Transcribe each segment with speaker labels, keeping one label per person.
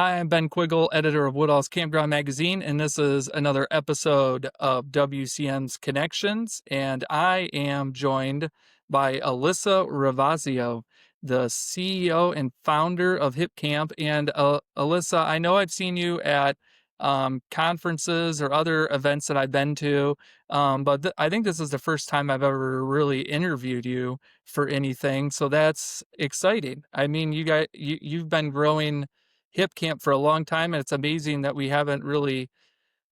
Speaker 1: Hi, I'm Ben Quiggle, editor of Woodall's Campground Magazine, and this is another episode of WCM's Connections. And I am joined by Alyssa Ravasio, the CEO and founder of Hipcamp. And Alyssa, I know I've seen you at conferences or other events that I've been to, but I think this is the first time I've ever really interviewed you for anything. So that's exciting. I mean, you've been growing Hipcamp for a long time, and it's amazing that we haven't really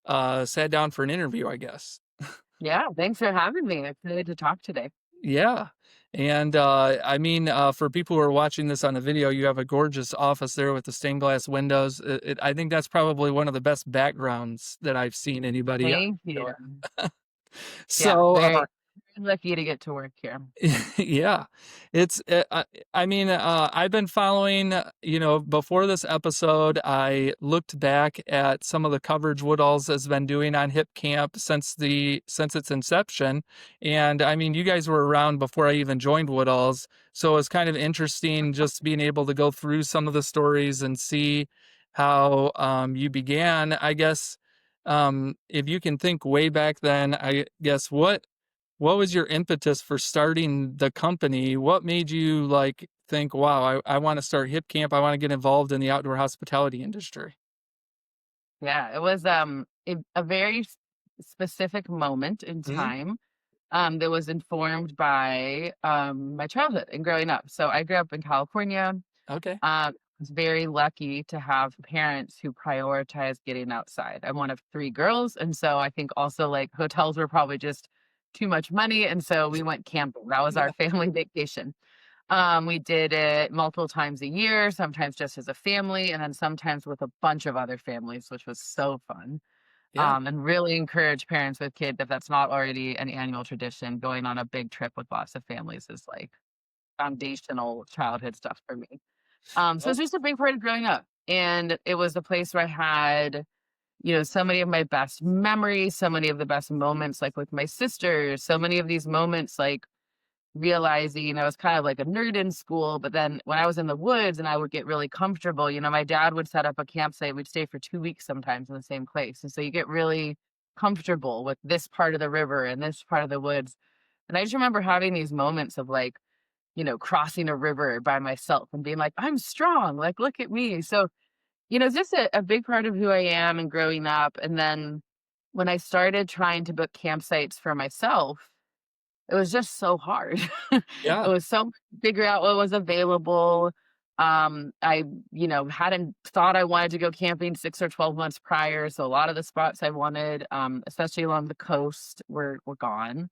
Speaker 1: sat down for an interview, I guess.
Speaker 2: Yeah, thanks for having me. Excited to talk today.
Speaker 1: Yeah. And I mean, for people who are watching this on the video, you have a gorgeous office there with the stained glass windows. I think that's probably one of the best backgrounds that I've seen anybody
Speaker 2: Thank you.
Speaker 1: outdoor.
Speaker 2: Yeah,
Speaker 1: So,
Speaker 2: very lucky to get to work here.
Speaker 1: yeah, it's, I mean, I've been following, before this episode, I looked back at some of the coverage Woodall's has been doing on Hip Camp since its inception. And I mean, you guys were around before I even joined Woodall's. So it's kind of interesting just being able to go through some of the stories and see how, you began. I guess, if you can think way back then, I guess what was your impetus for starting the company? What made you like think, wow, I want to start Hip Camp. I want to get involved in the outdoor hospitality industry?
Speaker 2: Yeah, it was a very specific moment in
Speaker 1: Hmm.
Speaker 2: time that was informed by my childhood and growing up. So I grew up in California.
Speaker 1: Okay.
Speaker 2: I was very lucky to have parents who prioritized getting outside. I'm one of three girls, and so I think also like hotels were probably just too much money, and so we went camping. That was
Speaker 1: Yeah.
Speaker 2: our family vacation. We did it multiple times a year, sometimes just as a family, and then sometimes with a bunch of other families, which was so fun.
Speaker 1: Yeah.
Speaker 2: And really encourage parents with kids, if that's not already an annual tradition, going on a big trip with lots of families is like foundational childhood stuff for me. So
Speaker 1: Oh,
Speaker 2: it's just a big part of growing up. And it was a place where I had, so many of my best memories, so many of the best moments, like with my sisters, so many of these moments, like realizing I was kind of like a nerd in school. But then when I was in the woods and I would get really comfortable, my dad would set up a campsite. We'd stay for 2 weeks sometimes in the same place. And so you get really comfortable with this part of the river and this part of the woods. And I just remember having these moments of like, crossing a river by myself and being like, I'm strong. Like, look at me. So, it's just a big part of who I am and growing up. And then when I started trying to book campsites for myself, it was just so hard. It
Speaker 1: yeah.
Speaker 2: was so figure out what was available. I, hadn't thought I wanted to go camping 6 or 12 months prior. So a lot of the spots I wanted, especially along the coast, were gone.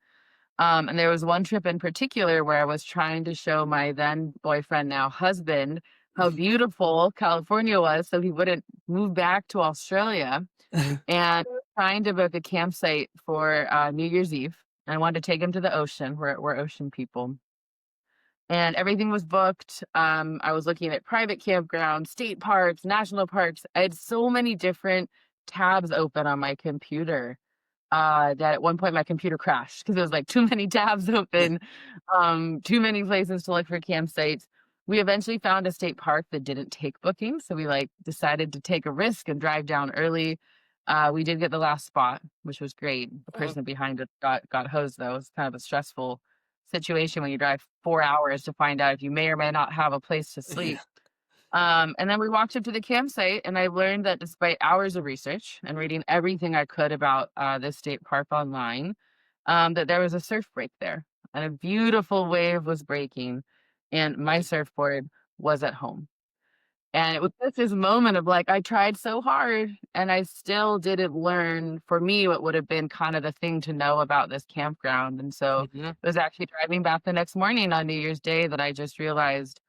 Speaker 2: And there was one trip in particular where I was trying to show my then boyfriend, now husband, how beautiful California was, so he wouldn't move back to Australia, and trying to book a campsite for New Year's Eve. I wanted to take him to the ocean. We're ocean people. And everything was booked. I was looking at private campgrounds, state parks, national parks. I had so many different tabs open on my computer that at one point my computer crashed because there was like too many tabs open, too many places to look for campsites. We eventually found a state park that didn't take bookings, so we like decided to take a risk and drive down early. We did get the last spot, which was great. The
Speaker 1: Uh,
Speaker 2: person behind it got hosed though. It was kind of a stressful situation when you drive 4 hours to find out if you may or may not have a place to
Speaker 1: yeah.
Speaker 2: sleep. And then we walked up to the campsite, and I learned that despite hours of research and reading everything I could about this state park online, that there was a surf break there, and a beautiful wave was breaking, and my surfboard was at home. And it was just this moment of like, I tried so hard, and I still didn't learn for me what would have been kind of the thing to know about this campground. And so
Speaker 1: Mhm.
Speaker 2: it was actually driving back the next morning on New Year's Day that I just realized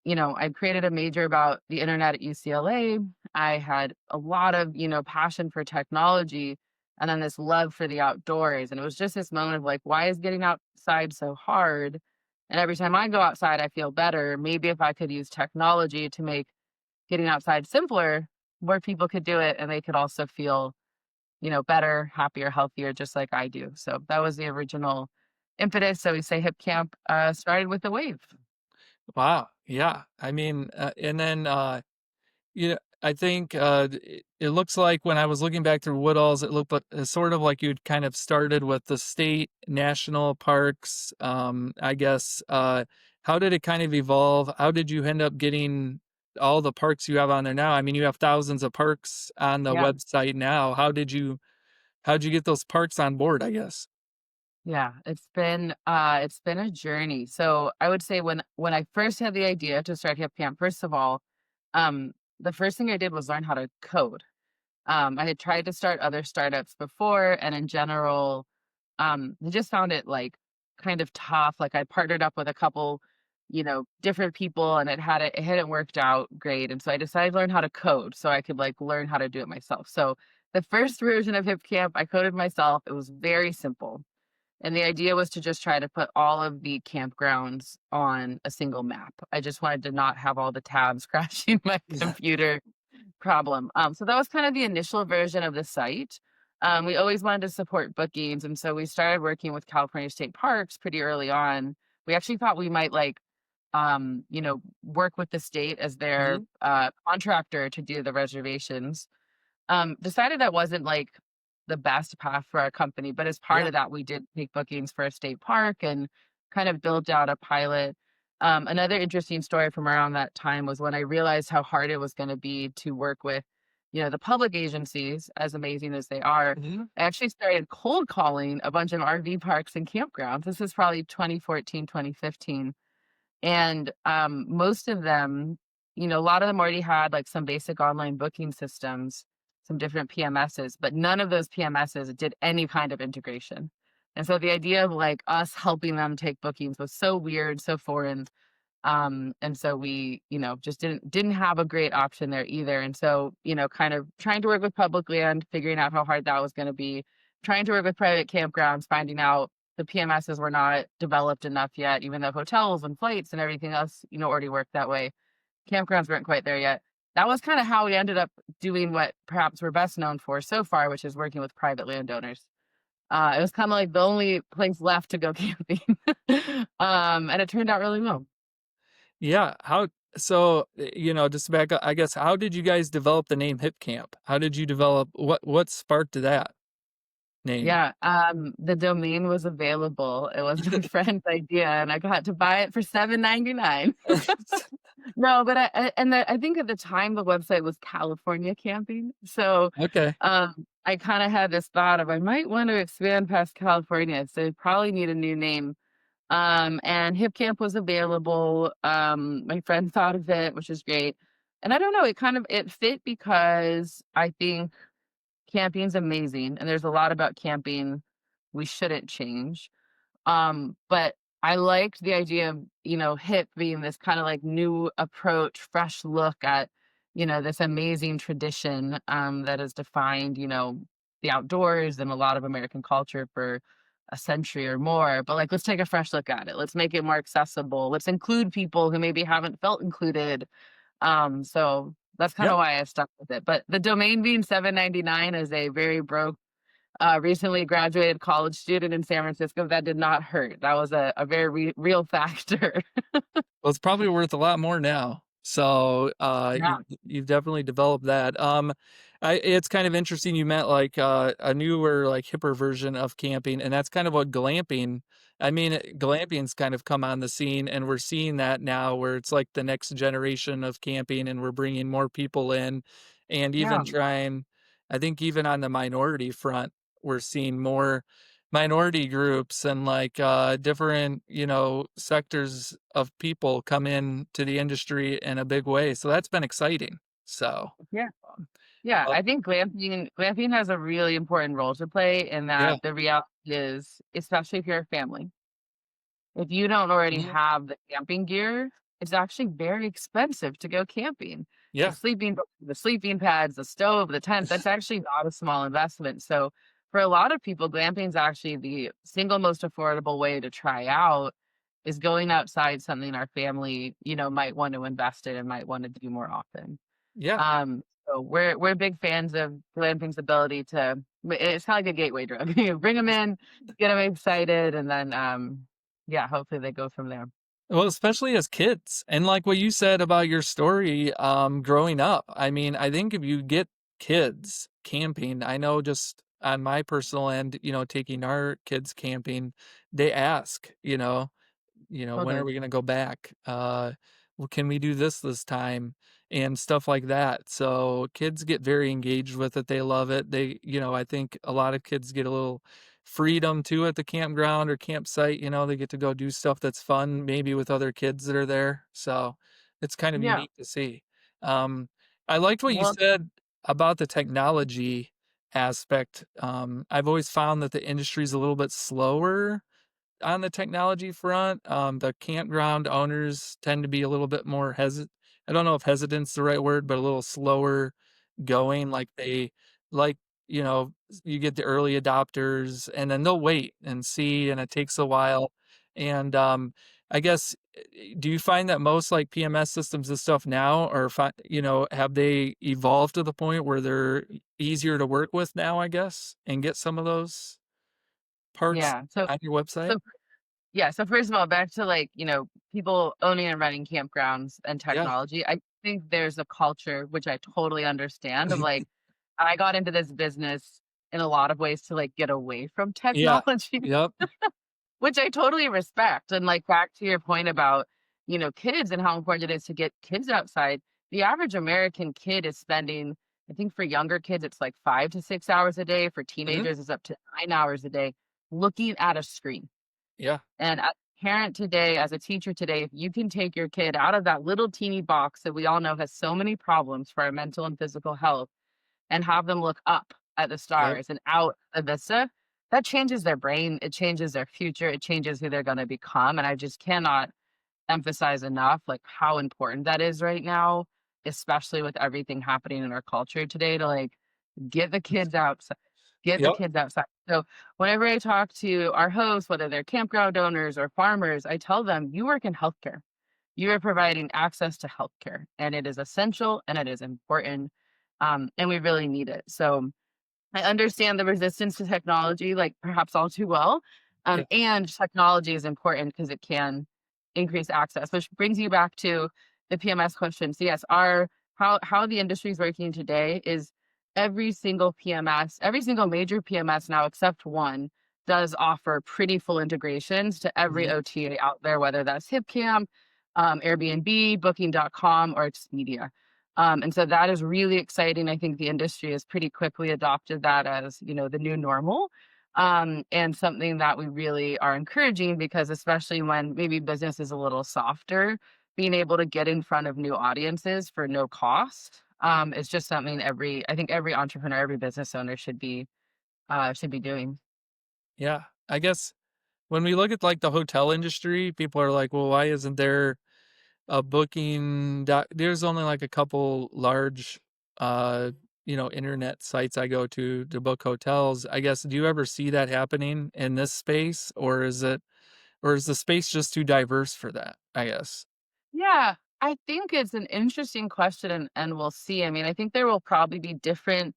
Speaker 2: I created a major about the internet at UCLA. I had a lot of, passion for technology and then this love for the outdoors. And it was just this moment of like, why is getting outside so hard? And every time I go outside, I feel better. Maybe if I could use technology to make getting outside simpler, more people could do it and they could also feel, better, happier, healthier, just like I do. So that was the original impetus. So we say Hip Camp started with the wave.
Speaker 1: Wow. Yeah. I mean, and then, you know, I think it looks like when I was looking back through Woodall's, it looked sort of like you'd kind of started with the state national parks. I guess. How did it kind of evolve? How did you end up getting all the parks you have on there now? I mean, you have thousands of parks on the
Speaker 2: Yeah.
Speaker 1: website now. How'd you get those parks on board? I guess.
Speaker 2: Yeah, it's been a journey. So I would say when I first had the idea to start Hip Camp, first of all, um, the first thing I did was learn how to code. I had tried to start other startups before, and in general, I just found it like kind of tough. Like I partnered up with a couple, different people, and it hadn't worked out great. And so I decided to learn how to code so I could like learn how to do it myself. So the first version of Hip Camp, I coded myself. It was very simple. And the idea was to just try to put all of the campgrounds on a single map. I just wanted to not have all the tabs crashing my
Speaker 1: Yeah.
Speaker 2: computer problem. So that was kind of the initial version of the site. We always wanted to support bookings, and so we started working with California State Parks pretty early on. We actually thought we might work with the state as their
Speaker 1: Mhm.
Speaker 2: contractor to do the reservations. Decided that wasn't like the best path for our company, but as part
Speaker 1: Yeah.
Speaker 2: of that, we did take bookings for a state park and kind of built out a pilot. Another interesting story from around that time was when I realized how hard it was going to be to work with, the public agencies, as amazing as they are.
Speaker 1: Mhm.
Speaker 2: I actually started cold calling a bunch of RV parks and campgrounds. This is probably 2014, 2015. And, most of them, a lot of them already had, like, some basic online booking systems, some different PMSs, but none of those PMSs did any kind of integration. And so the idea of, like, us helping them take bookings was so weird, so foreign, and so we, just didn't have a great option there either. And so, kind of trying to work with public land, figuring out how hard that was gonna be, trying to work with private campgrounds, finding out the PMSs were not developed enough yet, even though hotels and flights and everything else, already worked that way. Campgrounds weren't quite there yet. That was kind of how we ended up doing what perhaps we're best known for so far, which is working with private landowners. It was kind of like the only place left to go camping. And it turned out really well.
Speaker 1: Yeah. Just to back up, I guess, how did you guys develop the name Hipcamp? How did you develop what sparked that name?
Speaker 2: Yeah, the domain was available. It was my friend's idea, and I got to buy it for 7.99. No, but I think at the time the website was California Camping. So,
Speaker 1: Okay.
Speaker 2: I kinda had this thought of I might want to expand past California, so I probably need a new name. And Hipcamp was available. My friend thought of it, which is great. And I don't know, it fit because I think camping's amazing, and there's a lot about camping we shouldn't change. But I liked the idea of, hip being this kind of like new approach, fresh look at, this amazing tradition that has defined, the outdoors and a lot of American culture for a century or more. But like, let's take a fresh look at it. Let's make it more accessible. Let's include people who maybe haven't felt included. So that's kind
Speaker 1: Yeah.
Speaker 2: of why I stuck with it. But the domain being 7.99 is a very broke recently graduated college student in San Francisco, that did not hurt. That was a very real factor.
Speaker 1: Well, it's probably worth a lot more now. So,
Speaker 2: Yeah,
Speaker 1: you've definitely developed that. It's kind of interesting you meant like a newer, like hipper version of camping, and that's kind of what glamping. I mean, glamping's kind of come on the scene, and we're seeing that now, where it's like the next generation of camping, and we're bringing more people in, and
Speaker 2: yeah,
Speaker 1: even trying. I think even on the minority front, we're seeing more minority groups and like different sectors of people come in to the industry in a big way, so that's been exciting. So
Speaker 2: yeah, yeah.
Speaker 1: uh,
Speaker 2: I think glamping has a really important role to play in
Speaker 1: yeah.
Speaker 2: that the reality is, especially if you're a family, if you don't already
Speaker 1: Mhm.
Speaker 2: have the camping gear, it's actually very expensive to go camping.
Speaker 1: Yeah.
Speaker 2: The sleeping pads, the stove, the tent, that's actually not a small investment. So for a lot of people, glamping is actually the single most affordable way to try out is going outside something our family, might want to invest in and might want to do more often.
Speaker 1: Yeah.
Speaker 2: So we're big fans of glamping's ability to it's kinda like a gateway drug. You bring them in, get them excited, and then, yeah, hopefully they go from there.
Speaker 1: Well, especially as kids, and like what you said about your story, growing up. I mean, I think if you get kids camping, I know just on my personal end, taking our kids camping, they ask, when are
Speaker 2: Totally.
Speaker 1: we gonna go back? Well, can we do this time? And stuff like that. So kids get very engaged with it. They love it. I think a lot of kids get a little freedom too at the campground or campsite. They get to go do stuff that's fun, maybe with other kids that are there. So it's kind of
Speaker 2: Yeah.
Speaker 1: unique to see. Um, I liked what you
Speaker 2: Well,
Speaker 1: said about the technology aspect. I've always found that the industry is a little bit slower on the technology front. The campground owners tend to be a little bit more hesitant. I don't know if hesitant's the right word, but a little slower going. Like they like, you get the early adopters and then they'll wait and see, and it takes a while. And I guess, do you find that most like PMS systems and stuff now have they evolved to the point where they're easier to work with now, I guess, and get some of those parts
Speaker 2: yeah. So
Speaker 1: on your website?
Speaker 2: so yeah, so first of all, back to like, people owning and running campgrounds and
Speaker 1: Yeah.
Speaker 2: technology. I think there's a culture, which I totally understand, of like, I got into this business in a lot of ways to like get away from
Speaker 1: Yeah.
Speaker 2: technology,
Speaker 1: Yep.
Speaker 2: which I totally respect. And like back to your point about, kids and how important it is to get kids outside. The average American kid is spending, I think for younger kids, it's like 5 to 6 hours a day. For
Speaker 1: Mhm.
Speaker 2: teenagers, it's up to 9 hours a day looking at a screen.
Speaker 1: Yeah.
Speaker 2: And as a parent today, as a teacher today, if you can take your kid out of that little teeny box that we all know has so many problems for our mental and physical health and have them look up at the
Speaker 1: Yep.
Speaker 2: stars and out the vista, that changes their brain. It changes their future. It changes who they're going to become. And I just cannot emphasize enough like how important that is right now, especially with everything happening in our culture today to like get the kids outside. Get the
Speaker 1: Yep.
Speaker 2: kids outside. So whenever I talk to our hosts, whether they're campground owners or farmers, I tell them, you work in healthcare. You are providing access to healthcare, and it is essential and it is important. And we really need it. So I understand the resistance to technology, like perhaps all too well.
Speaker 1: Yeah.
Speaker 2: And technology is important because it can increase access, which brings you back to the PMS question. So yes, our how the industry is working today is every single PMS, every single major PMS now except one does offer pretty full integrations to every
Speaker 1: Mhm.
Speaker 2: OTA out there, whether that's Hipcamp, Airbnb, Booking.com, or Expedia. And so that is really exciting. I think the industry has pretty quickly adopted that as, the new normal. And something that we really are encouraging because especially when maybe business is a little softer, being able to get in front of new audiences for no cost is just something I think every entrepreneur, every business owner should be doing.
Speaker 1: Yeah. I guess when we look at, like, the hotel industry, people are like, "Well, why isn't there a booking dot" there's only, like, a couple large, internet sites I go to book hotels. I guess, do you ever see that happening in this space, or is the space just too diverse for that, I guess?
Speaker 2: Yeah, I think it's an interesting question and we'll see. I mean, I think there will probably be different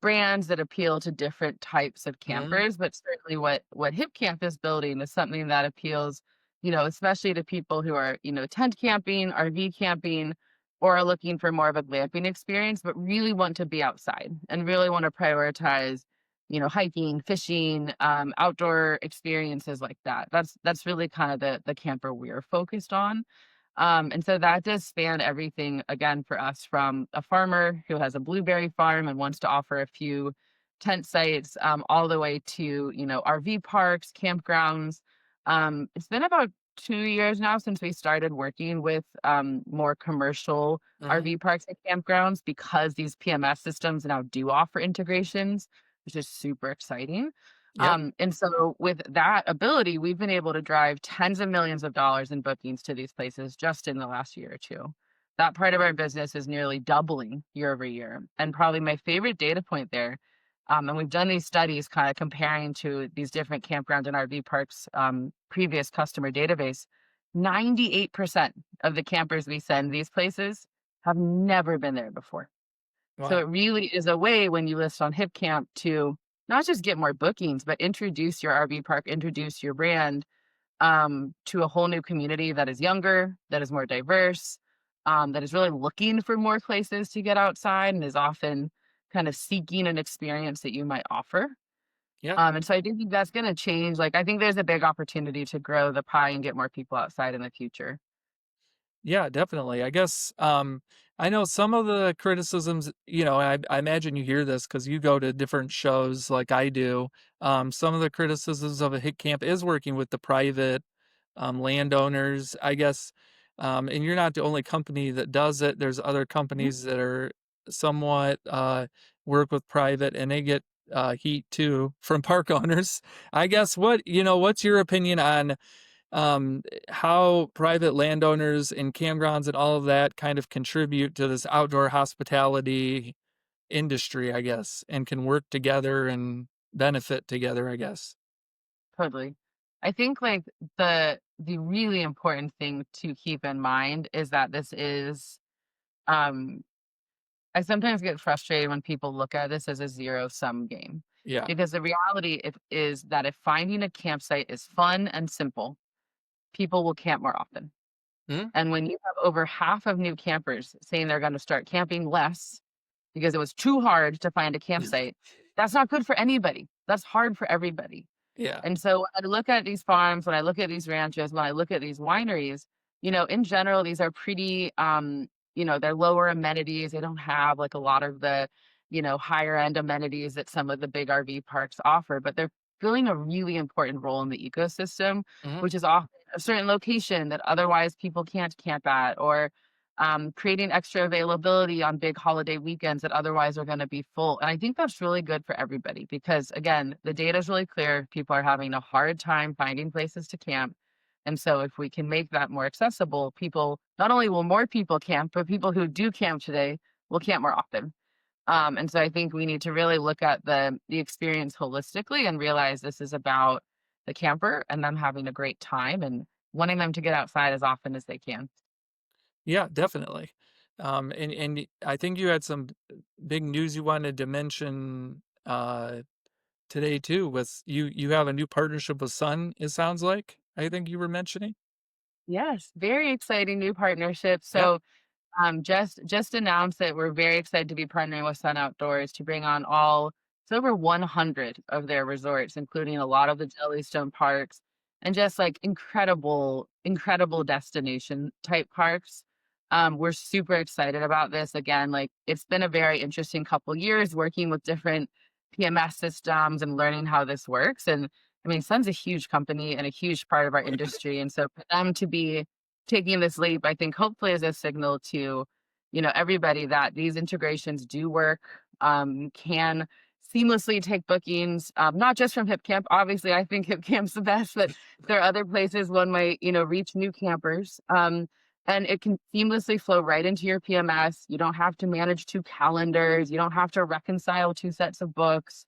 Speaker 2: brands that appeal to different types of
Speaker 1: Mhm.
Speaker 2: campers, but certainly what Hipcamp is building is something that appeals, especially to people who are, tent camping, RV camping, or are looking for more of a glamping experience, but really want to be outside and really want to prioritize, hiking, fishing, outdoor experiences like that. That's really kind of the camper we're focused on. And so that does span everything again for us from a farmer who has a blueberry farm and wants to offer a few tent sites, all the way to, RV parks, campgrounds. It's been about 2 years now since we started working with more commercial
Speaker 1: Mhm.
Speaker 2: RV parks and campgrounds because these PMS systems now do offer integrations, which is super exciting.
Speaker 1: Yeah.
Speaker 2: And so with that ability, we've been able to drive tens of millions of dollars in bookings to these places just in the last year or two. That part of our business is nearly doubling year over year. And probably my favorite data point there, and we've done these studies kind of comparing to these different campground and RV parks previous customer database. 98% of the campers we send these places have never been there before. So
Speaker 1: Wow.
Speaker 2: it really is a way when you list on Hipcamp to not just get more bookings, but introduce your RV park, introduce your brand, to a whole new community that is younger, that is more diverse, that is really looking for more places to get outside and is often kind of seeking an experience that you might offer.
Speaker 1: Yeah.
Speaker 2: And so I do think that's going to change. Like, I think there's a big opportunity to grow the pie and get more people outside in the future.
Speaker 1: Yeah, definitely. I guess I know some of the criticisms, I imagine you hear this because you go to different shows like I do. Some of the criticisms of a hit camp is working with the private landowners, I guess. And you're not the only company that does it. There's other
Speaker 2: Mhm.
Speaker 1: companies that are somewhat work with private and they get heat too from park owners. I guess what's your opinion on how private landowners and campgrounds and all of that kind of contribute to this outdoor hospitality industry, I guess, and can work together and benefit together, I guess.
Speaker 2: Totally. I think like the really important thing to keep in mind is that this is um I sometimes get frustrated when people look at this as a zero sum game.
Speaker 1: Yeah.
Speaker 2: Because the reality is that if finding a campsite is fun and simple, people will camp more often.
Speaker 1: Hmm?
Speaker 2: And when you have over half of new campers saying they're going to start camping less because it was too hard to find a campsite, that's not good for anybody. That's hard for everybody.
Speaker 1: Yeah.
Speaker 2: And so when I look at these farms, when I look at these ranches, when I look at these wineries, in general, these are pretty, they're lower amenities. They don't have like a lot of the, higher end amenities that some of the big RV parks offer, but they're filling a really important role in the ecosystem,
Speaker 1: Hmm.
Speaker 2: which is often a certain location that otherwise people can't camp at, or creating extra availability on big holiday weekends that otherwise are going to be full. And I think that's really good for everybody because, again, the data is really clear. People are having a hard time finding places to camp. And so, if we can make that more accessible, people not only will more people camp, but people who do camp today will camp more often. And so, I think we need to really look at the experience holistically and realize this is about the camper and them having a great time and wanting them to get outside as often as they can.
Speaker 1: Yeah, definitely. And I think you had some big news you wanted to mention today too. With you have a new partnership with Sun. It sounds like I think you were mentioning.
Speaker 2: Yes, very exciting new partnership.
Speaker 1: Yeah.
Speaker 2: So, just announced that we're very excited to be partnering with Sun Outdoors to bring on all it's over 100 of their resorts, including a lot of the Jellystone parks and just like incredible destination type parks. We're super excited about this. Again, like it's been a very interesting couple years working with different PMS systems and learning how this works. And I mean, Sun's a huge company and a huge part of our industry. And so for them to be taking this leap, I think hopefully is a signal to, everybody that these integrations do work. You can seamlessly take bookings, not just from Hipcamp. Obviously, I think Hipcamp's the best, but there are other places one might, reach new campers. And it can seamlessly flow right into your PMS. You don't have to manage two calendars. You don't have to reconcile two sets of books.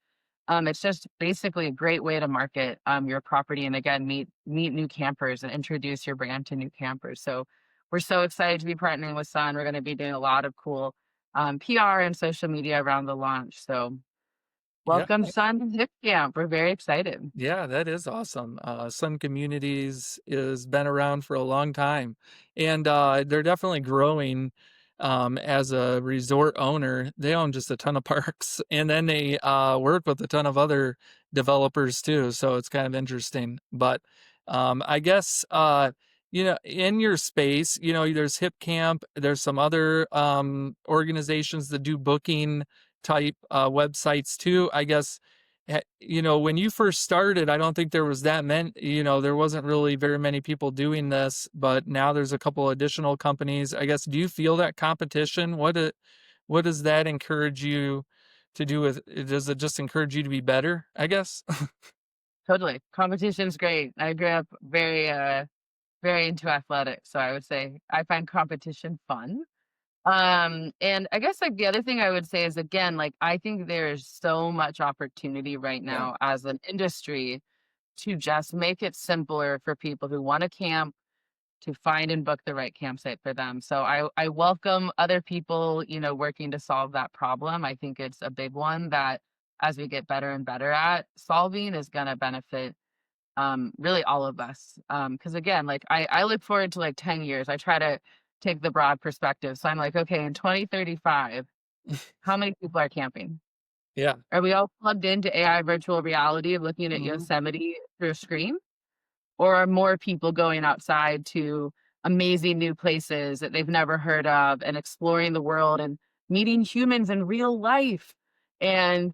Speaker 2: It's just basically a great way to market your property and again meet new campers and introduce your brand to new campers. So we're so excited to be partnering with Sun. We're going to be doing a lot of cool PR and social media around the launch. So
Speaker 1: Yeah.
Speaker 2: welcome Sun to Hip Camp. We're very excited.
Speaker 1: Yeah, that is awesome. Sun Communities has been around for a long time, and they're definitely growing as a resort owner. They own just a ton of parks, and then they work with a ton of other developers too. So it's kind of interesting. But I guess in your space, there's Hip Camp. There's some other organizations that do booking type websites too. I guess when you first started, I don't think there was that many, there wasn't really very many people doing this, but now there's a couple additional companies. I guess, do you feel that competition? What does that encourage you to do does it just encourage you to be better, I guess?
Speaker 2: Totally. Competition's great. I grew up very into athletics. So I would say I find competition fun. And I guess like the other thing I would say is again, like I think there's so much opportunity right
Speaker 1: Yeah.
Speaker 2: now as an industry to just make it simpler for people who want to camp to find and book the right campsite for them. So I welcome other people, working to solve that problem. I think it's a big one that as we get better and better at solving is going to benefit really all of us. Because again, like I look forward to like 10 years. I try to take the broad perspective. So I'm like, okay, in 2035, how many people are camping?
Speaker 1: Yeah.
Speaker 2: Are we all plugged into AI virtual reality of looking at
Speaker 1: Mhm.
Speaker 2: Yosemite through a screen? Or are more people going outside to amazing new places that they've never heard of and exploring the world and meeting humans in real life and,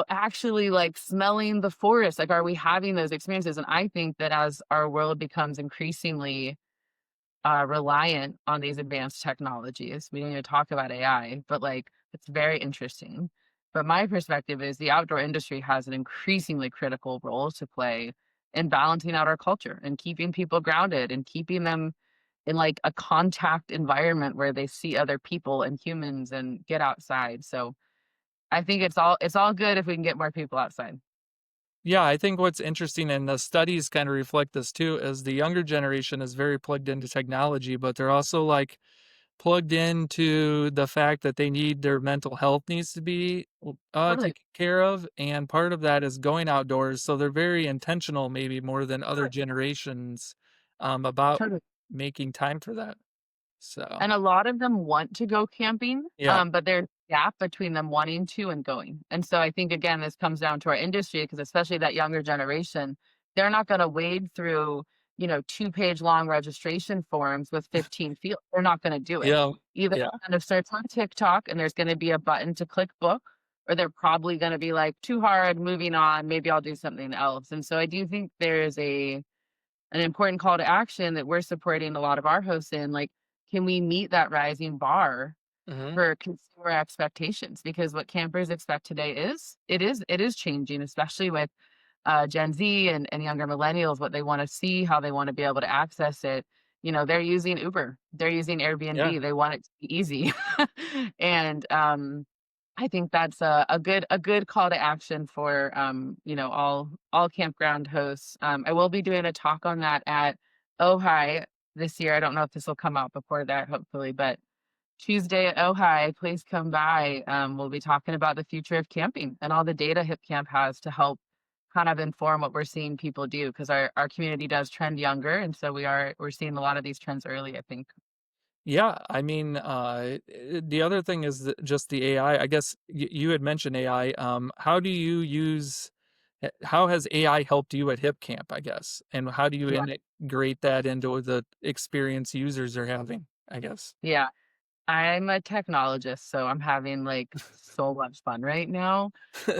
Speaker 2: actually like smelling the forest? Like, are we having those experiences? And I think that as our world becomes increasingly reliant on these advanced technologies. We didn't even talk about AI, but like it's very interesting. But my perspective is the outdoor industry has an increasingly critical role to play in balancing out our culture and keeping people grounded and keeping them in like a contact environment where they see other people and humans and get outside. So I think it's all good if we can get more people outside.
Speaker 1: Yeah, I think what's interesting, and the studies kind of reflect this too, is the younger generation is very plugged into technology, but they're also like plugged into the fact that they need their mental health needs to be
Speaker 2: Totally.
Speaker 1: taken care of, and part of that is going outdoors. So they're very intentional, maybe more than other
Speaker 2: Totally.
Speaker 1: generations, about
Speaker 2: Totally.
Speaker 1: making time for that. So
Speaker 2: And a lot of them want to go camping,
Speaker 1: yeah,
Speaker 2: but there's a gap between them wanting to and going. And so I think again, this comes down to our industry because especially that younger generation, they're not going to wade through, 2-page long registration forms with 15 fields. They're not going to do it.
Speaker 1: yeah,
Speaker 2: Either
Speaker 1: yeah,
Speaker 2: kind of search on TikTok and there's going to be a button to click book, or they're probably going to be like, too hard, moving on. Maybe I'll do something else. And so I do think there's an important call to action that we're supporting a lot of our hosts in, like, can we meet that rising bar
Speaker 1: hmm
Speaker 2: for consumer expectations? Because what campers expect today it is changing, especially with Gen Z and younger millennials, what they want to see, how they want to be able to access it. They're using Uber, they're using
Speaker 1: yeah.
Speaker 2: Airbnb, they want it to be easy. And I think that's a good call to action for all campground hosts. I will be doing a talk on that at Ojai this year. I don't know if this will come out before that, hopefully, but Tuesday at Ojai, please come by. We'll be talking about the future of camping and all the data Hipcamp has to help kind of inform what we're seeing people do because our community does trend younger, and so we're seeing a lot of these trends early, I think.
Speaker 1: Yeah, I mean, the other thing is just the AI. I guess you had mentioned AI. How do you use? How has AI helped you at HipCamp? I guess, and how do you
Speaker 2: Yeah,
Speaker 1: integrate that into the experience users are having? I guess.
Speaker 2: yeah. I'm a technologist, so I'm having like so much fun right now.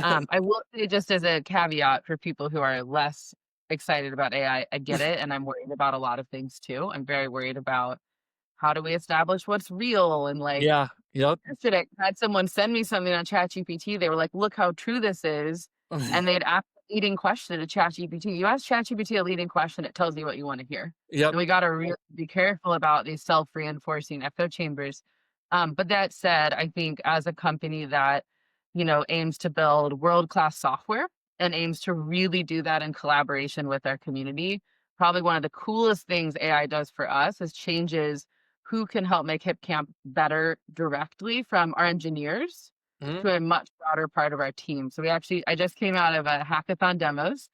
Speaker 2: I will say just as a caveat for people who are less excited about AI, I get it, and I'm worried about a lot of things too. I'm very worried about how do we establish what's real and like
Speaker 1: Yeah. Yep.
Speaker 2: yesterday, I had someone send me something on ChatGPT. They were like, "Look how true this is," and they'd ask a leading question to ChatGPT. You ask ChatGPT a leading question, it tells you what you want to hear,
Speaker 1: Yep.
Speaker 2: and we got to really be careful about these self-reinforcing echo chambers. But that said, I think as a company that aims to build world-class software and aims to really do that in collaboration with our community, probably one of the coolest things AI does for us is changes who can help make HipCamp better directly from our engineers
Speaker 1: Mhm.
Speaker 2: to a much broader part of our team. So I just came out of a hackathon demos,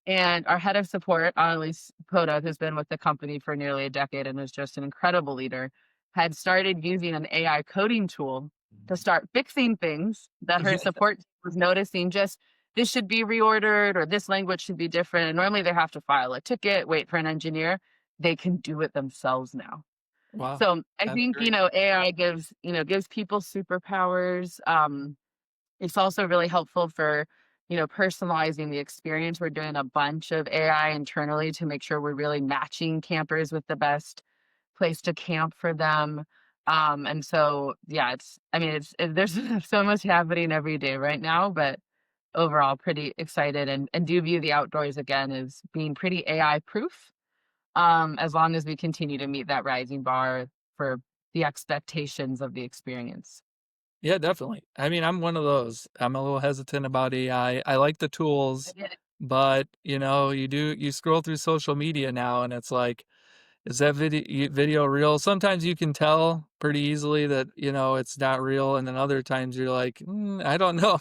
Speaker 2: and our head of support, Annalise Poda, who's been with the company for nearly a decade and is just an incredible leader, had started using an AI coding tool to start fixing things that her support team was noticing. Just this should be reordered or this language should be different. And normally they have to file a ticket, wait for an engineer. They can do it themselves now.
Speaker 1: Wow.
Speaker 2: So I
Speaker 1: That's
Speaker 2: think,
Speaker 1: great.
Speaker 2: AI gives people superpowers. It's also really helpful for, personalizing the experience. We're doing a bunch of AI internally to make sure we're really matching campers with the best place to camp for them. And so, yeah, there's so much happening every day right now, but overall pretty excited and do view the outdoors again as being pretty AI proof, as long as we continue to meet that rising bar for the expectations of the experience.
Speaker 1: Yeah, definitely. I mean, I'm one of those. I'm a little hesitant about AI. I like the
Speaker 2: I
Speaker 1: tools,
Speaker 2: get it.
Speaker 1: but you scroll through social media now and it's like, is that video real? Sometimes you can tell pretty easily that, it's not real, and then other times you're like, I don't know.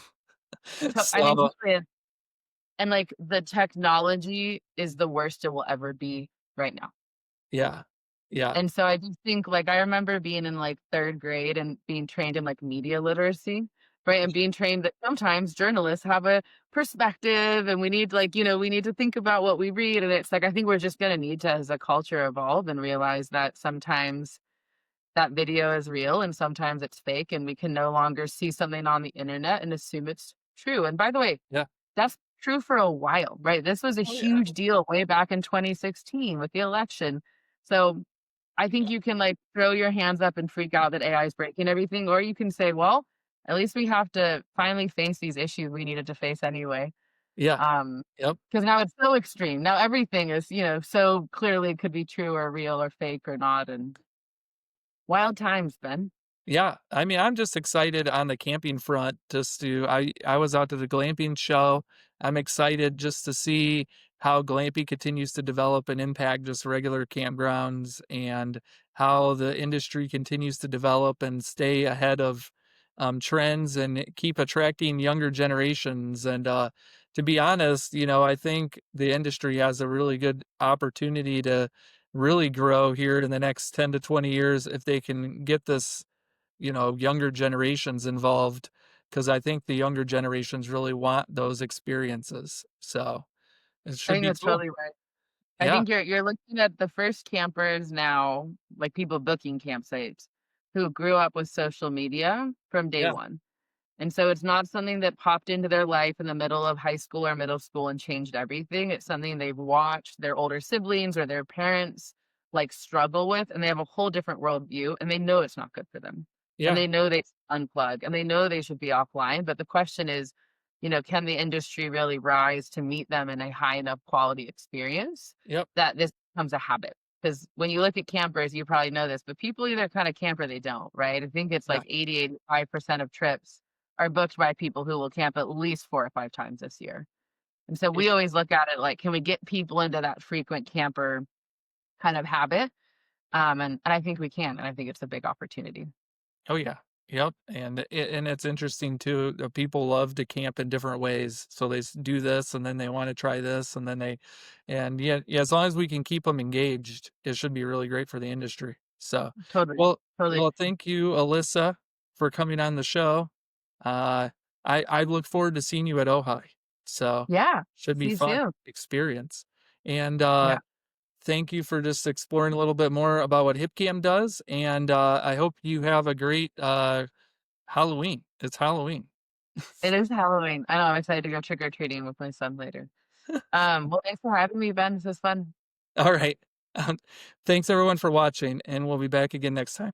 Speaker 2: I mean,
Speaker 1: So,
Speaker 2: totally. And, like, the technology is the worst it will ever be right now.
Speaker 1: Yeah. Yeah.
Speaker 2: And so I just think, like, I remember being in, like, 3rd grade and being trained in, like, media literacy, right? And being trained that sometimes journalists have a perspective and we need, like, we need to think about what we read, and it's like, I think we're just gonna need to, as a culture, evolve and realize that sometimes that video is real and sometimes it's fake, and we can no longer see something on the internet and assume it's true. And by the way,
Speaker 1: Yeah.
Speaker 2: that's true for a while, right? This was a
Speaker 1: Oh, yeah.
Speaker 2: huge deal way back in 2016 with the election. So I think you can, like, throw your hands up and freak out that AI is breaking everything, or you can say, well, at least we have to finally face these issues we needed to face anyway.
Speaker 1: Yeah. Yep.
Speaker 2: Because now it's so extreme. Now everything is, so clearly could be true or real or fake or not. And wild times, Ben.
Speaker 1: Yeah, I mean, I'm just excited on the camping front just to I was out to the glamping show. I'm excited just to see how glamping continues to develop and impact just regular campgrounds and how the industry continues to develop and stay ahead of trends and keep attracting younger generations. And to be honest, I think the industry has a really good opportunity to really grow here in the next 10 to 20 years if they can get this younger generations involved, because I think the younger generations really want those experiences. So it
Speaker 2: I
Speaker 1: should
Speaker 2: think
Speaker 1: be
Speaker 2: that's
Speaker 1: cool.
Speaker 2: totally right. I
Speaker 1: Yeah.
Speaker 2: think you're looking at the first campers now, like people booking campsites, who grew up with social media from day
Speaker 1: Yeah.
Speaker 2: one. And so it's not something that popped into their life in the middle of high school or middle school and changed everything. It's something they've watched their older siblings or their parents like struggle with, and they have a whole different worldview, and they know it's not good for them. And
Speaker 1: Yeah.
Speaker 2: they know they should unplug and they know they should be offline. But the question is, can the industry really rise to meet them in a high enough quality experience
Speaker 1: Yep.
Speaker 2: that this becomes a habit? Because when you look at campers, you probably know this, but people either kind of camp or they don't, right? I think it's
Speaker 1: Yeah.
Speaker 2: like 85% of trips are booked by people who will camp at least 4 or 5 times this year. And so
Speaker 1: Yeah.
Speaker 2: we always look at it like, can we get people into that frequent camper kind of habit? And I think we can, and I think it's a big opportunity.
Speaker 1: Oh yeah. Yep. And it's interesting too. People love to camp in different ways. So they do this, and then they want to try this, and then and yeah. As long as we can keep them engaged, it should be really great for the industry. So,
Speaker 2: Totally,
Speaker 1: well,
Speaker 2: totally.
Speaker 1: thank you, Alyssa, for coming on the show. Uh, I look forward to seeing you at Ojai. So
Speaker 2: Yeah.
Speaker 1: should be
Speaker 2: See you
Speaker 1: fun
Speaker 2: soon.
Speaker 1: experience. And
Speaker 2: Yeah.
Speaker 1: thank you for just exploring a little bit more about what Hipcam does. And I hope you have a great Halloween. It's Halloween.
Speaker 2: It is Halloween. I know, I'm excited to go trick or treating with my son later. Well, thanks for having me, Ben. This was fun.
Speaker 1: All right. Um, Thanks everyone for watching, and we'll be back again next time.